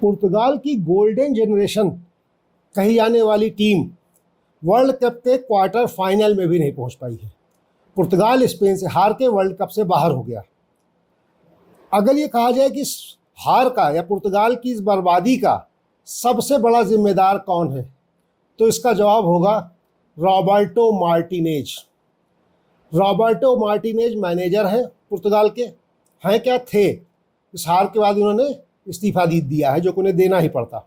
पुर्तगाल की golden generation कही जाने वाली टीम वर्ल्ड कप के क्वार्टर फाइनल में भी नहीं पहुंच पाई है। पुर्तगाल स्पेन से हार के वर्ल्ड कप से बाहर हो गया। अगर ये कहा जाए कि इस हार का या पुर्तगाल की इस बर्बादी का सबसे बड़ा जिम्मेदार कौन है, तो इसका जवाब होगा Roberto Martinez. Roberto Martinez manager हैं पुर्तगाल के, हैं क्या थे, इस हार के बाद उन्होंने इस्तीफा दे दिया है, जो कि उन्हें देना ही पड़ता।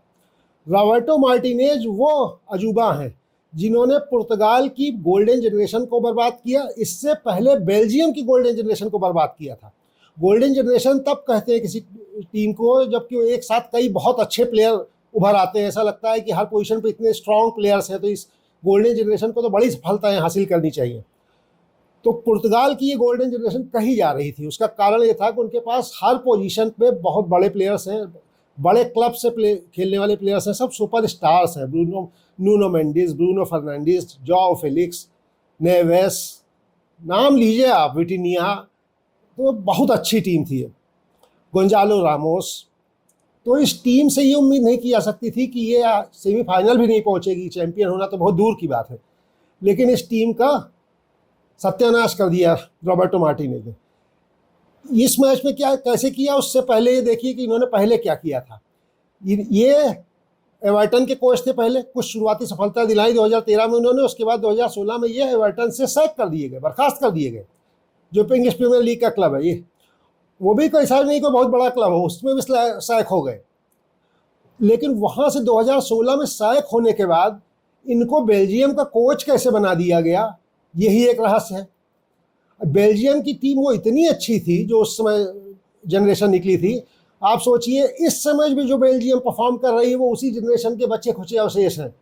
रॉबर्टो मार्टिनेज वो अजूबा हैं जिन्होंने पुर्तगाल की गोल्डन जनरेशन को बर्बाद किया। इससे पहले बेल्जियम की गोल्डन जनरेशन को बर्बाद किया था। गोल्डन जनरेशन तब कहते हैं किसी टीम को जबकि वो एक साथ कई बहुत अच्छे प्लेयर उभर आते हैं। ऐसा लगता है कि हर पोजीशन पे इतने स्ट्रॉन्ग प्लेयर्स हैं, तो इस गोल्डन जनरेशन को तो बड़ी सफलताएं हासिल करनी चाहिए। तो पुर्तगाल की ये गोल्डन जनरेशन कही जा रही थी, उसका कारण ये था कि उनके पास हर पोजीशन पे बहुत बड़े प्लेयर्स हैं, बड़े क्लब से खेलने वाले प्लेयर्स हैं, सब सुपर स्टार्स हैं। Nuno Mendes, Bruno Fernandes, Joao Felix, Neves, नाम लीजिए आप, विटिनिया, तो बहुत अच्छी टीम थी। Goncalo Ramos. तो इस टीम से ये उम्मीद नहीं की जा सकती थी कि ये सेमीफाइनल भी नहीं पहुंचेगी, चैंपियन होना तो बहुत दूर की बात है। लेकिन इस टीम का सत्यानाश कर दिया रॉबर्टो मार्टिनेज ने। इस मैच में क्या कैसे किया, उससे पहले ये देखिए कि इन्होंने पहले क्या किया था। ये एवर्टन के कोच थे, पहले कुछ शुरुआती सफलता दिलाई 2013 में उन्होंने, उसके बाद 2016 में ये एवर्टन से सैक कर दिए गए, बर्खास्त कर दिए गए, जो इंग्लिश प्रीमियर लीग का क्लब है। ये वो भी कोई साल नहीं, कोई बहुत बड़ा क्लब हो, उसमें भी सैक हो गए। लेकिन वहाँ से 2016 में सैक होने के बाद इनको बेल्जियम का कोच कैसे बना दिया गया, यही एक रहस्य है। बेल्जियम की टीम वो इतनी अच्छी थी जो उस समय जनरेशन निकली थी। आप सोचिए इस समय भी जो बेल्जियम परफॉर्म कर रही है वो उसी जनरेशन के बच्चे खुचे अवशेष हैं।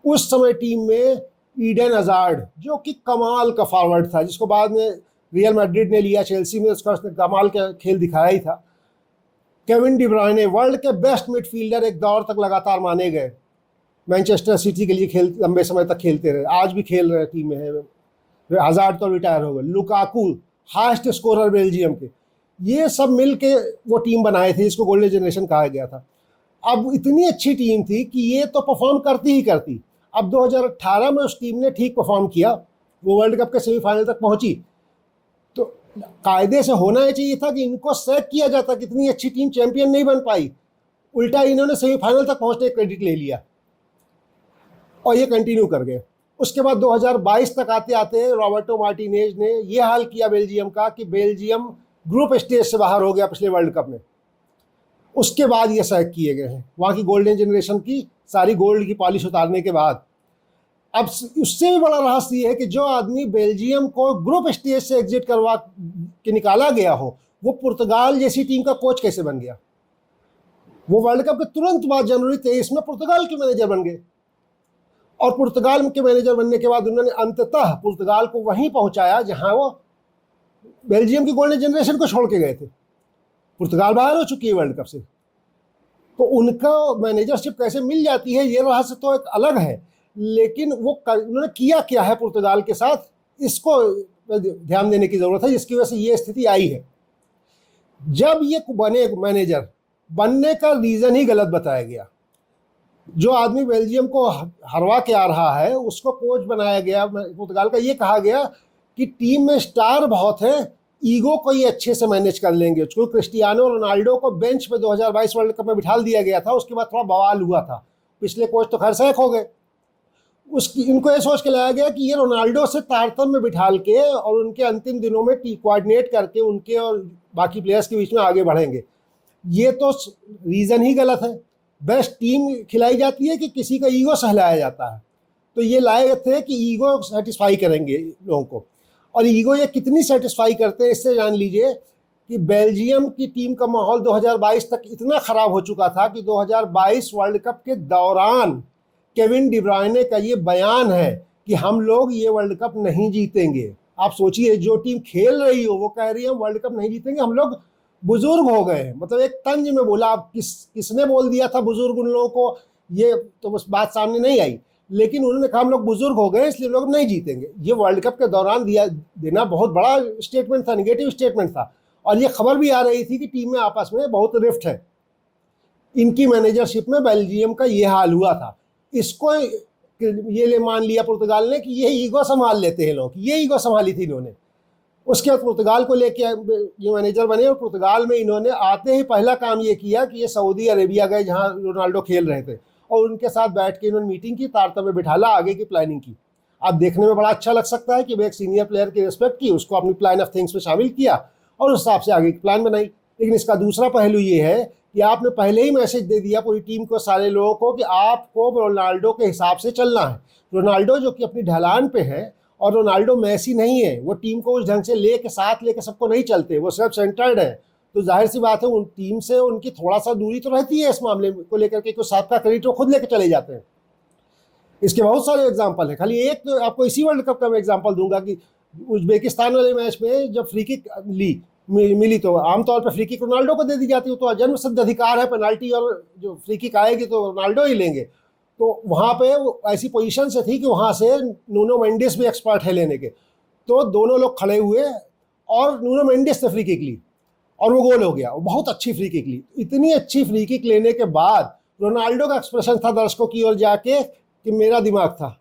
उस समय टीम में ईडन हज़ार्ड, जो कि कमाल का फॉरवर्ड था, जिसको बाद में रियल मैड्रिड ने लिया, चेल्सी में उसका कमाल का खेल दिखाया ही था। केविन डी ब्रुयने, वर्ल्ड के बेस्ट मिडफील्डर एक दौर तक लगातार माने गए, मैनचेस्टर सिटी के लिए लंबे समय तक खेलते रहे, आज भी खेल रहे टीम में है। हज़ार्ड तो रिटायर हो गए। लुकाकू, हाईएस्ट स्कोरर बेल्जियम के, ये सब मिल के वो टीम बनाए थे, इसको गोल्डन जनरेशन कहा गया था। अब इतनी अच्छी टीम थी कि ये तो परफॉर्म करती ही करती। अब 2018 में उस टीम ने ठीक परफॉर्म किया, वो वर्ल्ड कप के सेमीफाइनल तक पहुंची। तो कायदे से होना ही चाहिए था कि इनको सैक किया जाता, कितनी अच्छी टीम चैंपियन नहीं बन पाई। उल्टा इन्होंने सेमीफाइनल तक पहुंचने का क्रेडिट ले लिया और ये कंटिन्यू कर गए। उसके बाद 2022 तक आते आते रॉबर्टो मार्टिनेज ने ये हाल किया बेल्जियम का कि बेल्जियम ग्रुप स्टेज से बाहर हो गया पिछले वर्ल्ड कप में। उसके बाद ये सैक किए गए हैं, वहाँ की गोल्डन जनरेशन की सारी गोल्ड की पॉलिश उतारने के बाद। अब उससे भी बड़ा रहस्य ये है कि जो आदमी बेल्जियम को ग्रुप स्टेज से एग्जिट करवा के निकाला गया हो, वो पुर्तगाल जैसी टीम का कोच कैसे बन गया। वो वर्ल्ड कप के तुरंत बाद जनवरी 23 में पुर्तगाल के मैनेजर बन गए, और पुर्तगाल के मैनेजर बनने के बाद उन्होंने अंततः पुर्तगाल को वहीं पहुंचाया जहां वो बेल्जियम की गोल्डन जनरेशन को छोड़ के गए थे। पुर्तगाल बाहर हो चुकी है वर्ल्ड कप से, तो उनका मैनेजरशिप कैसे मिल जाती है ये रहस्य तो एक अलग है। लेकिन वो उन्होंने किया क्या है पुर्तगाल के साथ, इसको ध्यान देने की जरूरत है, जिसकी वजह से ये स्थिति आई है। जब ये बने मैनेजर, बनने का रीजन ही गलत बताया गया। जो आदमी बेल्जियम को हरवा के आ रहा है उसको कोच बनाया गया पुर्तगाल का। ये कहा गया कि टीम में स्टार बहुत है, ईगो को ये अच्छे से मैनेज कर लेंगे। क्योंकि क्रिस्टियानो रोनाल्डो को बेंच पे 2022 वर्ल्ड कप में बिठा दिया गया था, उसके बाद थोड़ा बवाल हुआ था। पिछले कोच तो खैर सैक हो गए। इनको ये सोच के लाया गया कि ये रोनाल्डो से तारतम्य में बिठाल के और उनके अंतिम दिनों में कोऑर्डिनेट करके उनके और बाकी प्लेयर्स के बीच में आगे बढ़ेंगे। ये तो रीज़न ही गलत है। बेस्ट टीम खिलाई जाती है कि किसी का ईगो सहलाया जाता है। तो ये लाए थे कि ईगो सेटिस्फाई करेंगे लोगों को, और ईगो ये कितनी सेटिस्फाई करते हैं इससे जान लीजिए कि बेल्जियम की टीम का माहौल 2022 तक इतना ख़राब हो चुका था कि 2022 वर्ल्ड कप के दौरान केविन डी ब्रुयने का ये बयान है कि हम लोग ये वर्ल्ड कप नहीं जीतेंगे। आप सोचिए, जो टीम खेल रही हो वो कह रही है हम वर्ल्ड कप नहीं जीतेंगे, हम लोग बुजुर्ग हो गए। मतलब एक तंज में बोला। आप किसने बोल दिया था बुजुर्ग उन लोगों को, ये तो बस बात सामने नहीं आई, लेकिन उन्होंने कहा हम लोग बुजुर्ग हो गए इसलिए लोग नहीं जीतेंगे। ये वर्ल्ड कप के दौरान देना बहुत बड़ा स्टेटमेंट था, निगेटिव स्टेटमेंट था। और ये खबर भी आ रही थी कि टीम में आपस में बहुत रिफ्ट है। इनकी मैनेजरशिप में बेल्जियम का ये हाल हुआ था। इसको ये मान लिया पुर्तगाल ने कि ये ईगो संभाल लेते हैं लोग, ये ईगो संभाली थी इन्होंने। उसके बाद पुर्तगाल को लेके ये मैनेजर बने और पुर्तगाल में इन्होंने आते ही पहला काम ये किया कि ये सऊदी अरेबिया गए जहाँ रोनाल्डो खेल रहे थे और उनके साथ बैठ के इन्होंने मीटिंग की, तारतम्य बिठाला, आगे की प्लानिंग की। अब देखने में बड़ा अच्छा लग सकता है कि वो एक सीनियर प्लेयर की रिस्पेक्ट की, उसको अपनी प्लान ऑफ थिंग्स में शामिल किया और उस हिसाब से आगे की प्लान बनाई। लेकिन इसका दूसरा पहलू ये है कि आपने पहले ही मैसेज दे दिया पूरी टीम को, सारे लोगों को, कि आपको रोनाल्डो के हिसाब से चलना है। रोनाल्डो जो कि अपनी ढलान पे है और रोनाल्डो मैसी नहीं है, वो टीम को उस ढंग से लेके साथ लेके सबको नहीं चलते, वो सिर्फ सेंटर्ड है। तो जाहिर सी बात है उन टीम से उनकी थोड़ा सा दूरी तो रहती है इस मामले को लेकर के, कुछ साथ का क्रेडिट वो खुद लेके चले जाते हैं। इसके बहुत सारे एग्जाम्पल है, खाली एक तो आपको इसी वर्ल्ड कप का मैं एग्जाम्पल दूंगा कि उज्बेकिस्तान वाले मैच में जब फ्री किक मिली तो आमतौर पर फ्री किक रोनाल्डो को दे दी जाती है, तो जन्म सिद्ध अधिकार है पेनाल्टी, और जो फ्री किक आएगी तो रोनाल्डो ही लेंगे। तो वहाँ पे ऐसी पोजीशन से थी कि वहाँ से नूनो मेंडिस भी एक्सपर्ट है लेने के, तो दोनों लोग खड़े हुए और नूनो मेंडिस ने फ्री किक ली और वो गोल हो गया। वो बहुत अच्छी फ्री किक ली। इतनी अच्छी फ्री किक लेने के बाद रोनाल्डो का एक्सप्रेशन था दर्शकों की ओर जाके कि मेरा दिमाग था।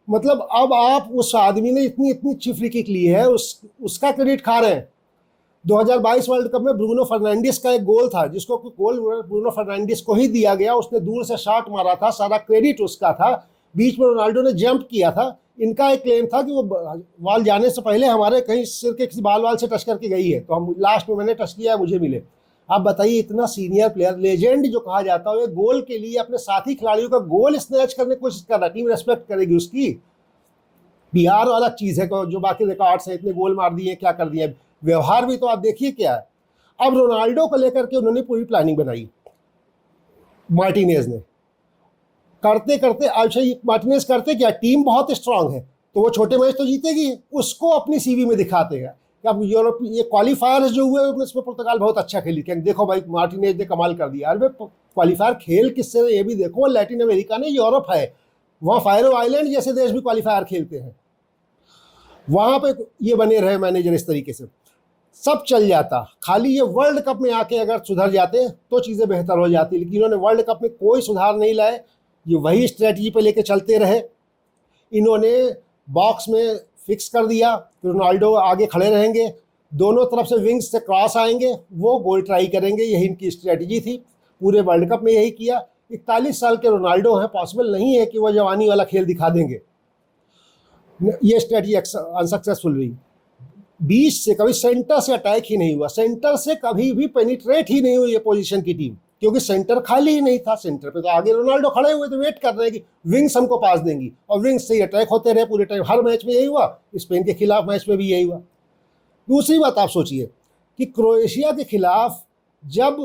मतलब अब आप उस आदमी ने इतनी अच्छी फ्री किक ली है, उसका क्रेडिट खा रहे हैं। 2022 वर्ल्ड कप में ब्रूनो फर्नांडिस का एक गोल था जिसको गोल ब्रूनो फर्नांडिस को ही दिया गया, उसने दूर से शॉट मारा था, सारा क्रेडिट उसका था। बीच में रोनाल्डो ने जंप किया था। इनका एक क्लेम था कि वो बॉल जाने से पहले हमारे कहीं सिर के किसी बाल से टच करके गई है, तो हम लास्ट में मैंने टच किया है, मुझे मिले। आप बताइए, इतना सीनियर प्लेयर, लेजेंड जो कहा जाता है, गोल के लिए अपने साथी खिलाड़ियों का गोल स्नैच करने की कोशिश कर रहा है, टीम रेस्पेक्ट करेगी उसकी। बिहार अलग चीज़ है, जो बाकी रिकॉर्ड्स है, इतने गोल मार दिए, क्या कर दिए, व्यवहार भी तो आप देखिए क्या है। अब रोनाल्डो को लेकर के उन्होंने पूरी प्लानिंग बनाई मार्टिनेज ने, करते करते अच्छा मार्टिनेज करते क्या, टीम बहुत स्ट्रांग है तो वो छोटे मैच तो जीतेगी, उसको अपनी सीवी में दिखाते हैं कि अब यूरोप ये क्वालिफायर जो हुए उसमें पुर्तगाल बहुत अच्छा खेली, क्या देखो भाई मार्टिनेज ने कमाल कर दिया। अरे क्वालिफायर खेल किससे, ये भी देखो, लैटिन अमेरिका नहीं यूरोप है, वहाँ फायरो आइलैंड जैसे देश भी क्वालिफायर खेलते हैं, वहाँ पे ये बने रहे मैनेजर, इस तरीके से सब चल जाता। खाली ये वर्ल्ड कप में आके अगर सुधर जाते तो चीज़ें बेहतर हो जाती, लेकिन इन्होंने वर्ल्ड कप में कोई सुधार नहीं लाए, ये वही स्ट्रेटजी पे लेके चलते रहे। इन्होंने बॉक्स में फिक्स कर दिया कि रोनाल्डो आगे खड़े रहेंगे, दोनों तरफ से विंग्स से क्रॉस आएंगे, वो गोल ट्राई करेंगे, यही इनकी स्ट्रेटजी थी। पूरे वर्ल्ड कप में यही किया। 41 साल के रोनाल्डो हैं, पॉसिबल नहीं है कि वो जवानी वाला खेल दिखा देंगे। ये स्ट्रेटजी अनसक्सेसफुल हुई। बीच से कभी सेंटर से अटैक ही नहीं हुआ, सेंटर से कभी भी पेनिट्रेट ही नहीं हुई ये पोजीशन की टीम, क्योंकि सेंटर खाली ही नहीं था। सेंटर पे तो आगे रोनाल्डो खड़े हुए थे, वेट कर रहे हैं कि विंग्स हमको पास देंगी, और विंग्स से ही अटैक होते रहे पूरे टाइम। हर मैच में यही हुआ, स्पेन के खिलाफ मैच में भी यही हुआ। दूसरी बात आप सोचिए कि क्रोएशिया के खिलाफ जब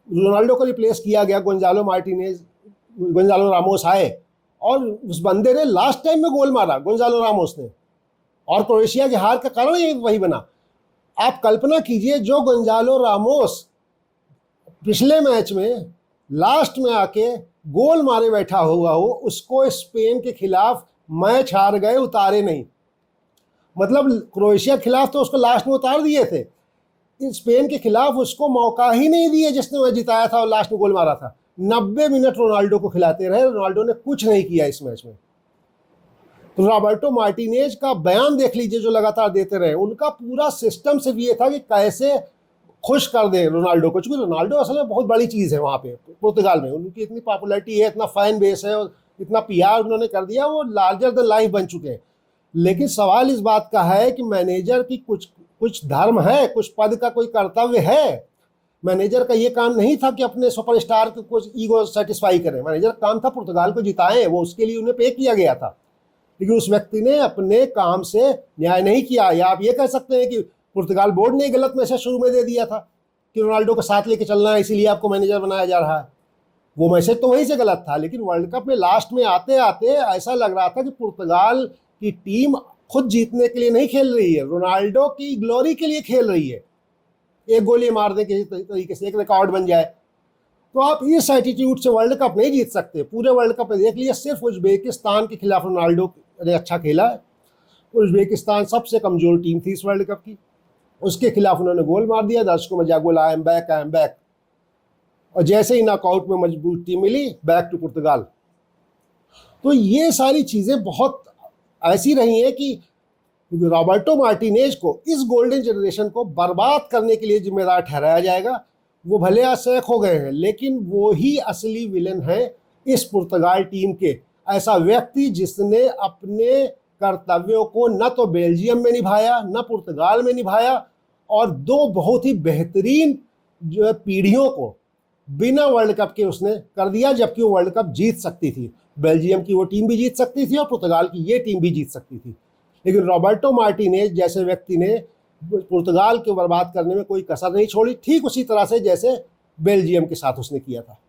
रोनाल्डो को रिप्लेस किया गया, गोंजालो रामोस आए और उस बंदे ने लास्ट टाइम में गोल मारा, गोंजालो रामोस ने, और क्रोएशिया की हार का कारण ये वही बना। आप कल्पना कीजिए, जो गोंजालो रामोस पिछले मैच में लास्ट में आके गोल मारे बैठा हुआ हो, उसको स्पेन के खिलाफ मैच हार गए, उतारे नहीं। मतलब क्रोएशिया के खिलाफ तो उसको लास्ट में उतार दिए थे, स्पेन के खिलाफ उसको मौका ही नहीं दिए जिसने मैच जिताया था और लास्ट में गोल मारा था। 90 मिनट रोनाल्डो को खिलाते रहे, रोनाल्डो ने कुछ नहीं किया इस मैच में। तो रॉबर्टो मार्टिनेज का बयान देख लीजिए जो लगातार देते रहे, उनका पूरा सिस्टम सिर्फ ये था कि कैसे खुश कर दे रोनाल्डो को, क्योंकि रोनाल्डो असल में बहुत बड़ी चीज़ है वहाँ पे पुर्तगाल में, उनकी इतनी पॉपुलैरिटी है, इतना फैन बेस है और इतना पीआर उन्होंने कर दिया, वो लार्जर देन लाइफ बन चुके हैं। लेकिन सवाल इस बात का है कि मैनेजर की कुछ धर्म है, कुछ पद का कोई कर्तव्य है। मैनेजर का ये काम नहीं था कि अपने सुपरस्टार को कुछ ईगो सेटिस्फाई करें, मैनेजर का काम था पुर्तगाल को जिताएं, वो उसके लिए उन्हें पे किया गया था। लेकिन उस व्यक्ति ने अपने काम से न्याय नहीं किया, या आप ये कह सकते हैं कि पुर्तगाल बोर्ड ने गलत मैसेज शुरू में दे दिया था कि रोनाल्डो को साथ लेके चलना है, इसीलिए आपको मैनेजर बनाया जा रहा है। वो मैसेज तो वहीं से गलत था, लेकिन वर्ल्ड कप में लास्ट में आते आते ऐसा लग रहा था कि पुर्तगाल की टीम खुद जीतने के लिए नहीं खेल रही है, रोनाल्डो की ग्लोरी के लिए खेल रही है, एक गोली मार दे किसी तरीके से, एक रिकॉर्ड बन जाए। तो आप इस एटीट्यूड से वर्ल्ड कप नहीं जीत सकते। पूरे वर्ल्ड कप में देख लिया, सिर्फ उज्बेकिस्तान के खिलाफ रोनाल्डो ने अच्छा खेला है। उज्बेकिस्तान सबसे कमजोर टीम थी इस वर्ल्ड कप की, उसके खिलाफ उन्होंने गोल मार दिया, दर्शकों में जागोल आई एम बैक। और जैसे ही नॉकआउट में मजबूत टीम मिली, बैक टू पुर्तगाल। तो ये सारी चीज़ें बहुत ऐसी रही हैं कि रॉबर्टो मार्टिनेज को इस गोल्डन जनरेशन को बर्बाद करने के लिए जिम्मेदार ठहराया जाएगा। वो भले आज सैक हो गए हैं, लेकिन वो ही असली विलन है इस पुर्तगाल टीम के। ऐसा व्यक्ति जिसने अपने कर्तव्यों को न तो बेल्जियम में निभाया, न पुर्तगाल में निभाया, और दो बहुत ही बेहतरीन जो है पीढ़ियों को बिना वर्ल्ड कप के उसने कर दिया, जबकि वो वर्ल्ड कप जीत सकती थी। बेल्जियम की वो टीम भी जीत सकती थी और पुर्तगाल की ये टीम भी जीत सकती थी, लेकिन रॉबर्टो मार्टिनेज जैसे व्यक्ति ने पुर्तगाल को बर्बाद करने में कोई कसर नहीं छोड़ी, ठीक उसी तरह से जैसे बेल्जियम के साथ उसने किया था।